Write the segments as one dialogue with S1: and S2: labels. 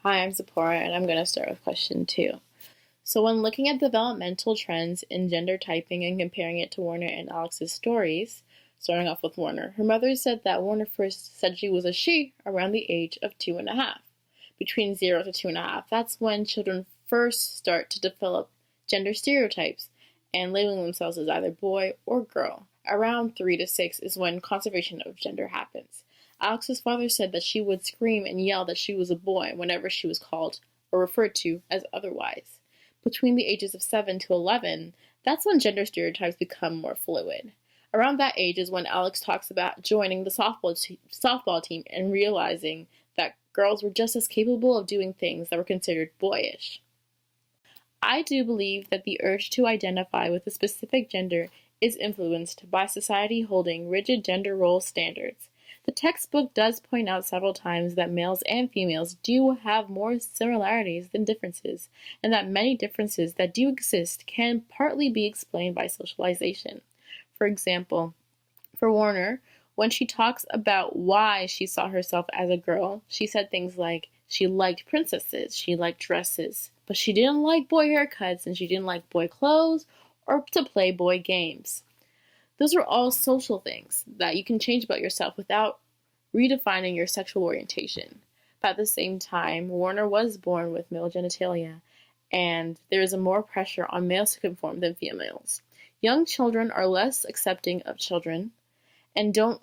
S1: Hi, I'm Zipporah, and I'm going to start with question 2. So, when looking at developmental trends in gender typing and comparing it to Warner and Alex's stories, starting off with Warner, her mother said that Warner first said she was a she around the age of 2.5. Between 0 to 2.5, that's when children first start to develop gender stereotypes and labeling themselves as either boy or girl. Around 3 to 6 is when conservation of gender happens. Alex's father said that she would scream and yell that she was a boy whenever she was called or referred to as otherwise. Between the ages of 7 to 11, that's when gender stereotypes become more fluid. Around that age is when Alex talks about joining the softball team and realizing that girls were just as capable of doing things that were considered boyish. I do believe that the urge to identify with a specific gender is influenced by society holding rigid gender role standards. The textbook does point out several times that males and females do have more similarities than differences, and that many differences that do exist can partly be explained by socialization. For example, for Warner, when she talks about why she saw herself as a girl, she said things like she liked princesses, she liked dresses, but she didn't like boy haircuts and she didn't like boy clothes or to play boy games. Those are all social things that you can change about yourself without redefining your sexual orientation. But at the same time, Warner was born with male genitalia, and there is more pressure on males to conform than females. Young children are less accepting of children and don't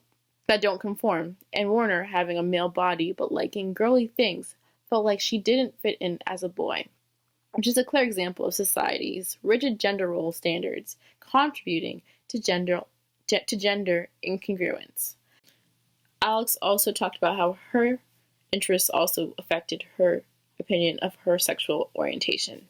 S1: conform, and Warner, having a male body but liking girly things, felt like she didn't fit in as a boy, which is a clear example of society's rigid gender role standards contributing to gender incongruence. Alex also talked about how her interests also affected her opinion of her sexual orientation.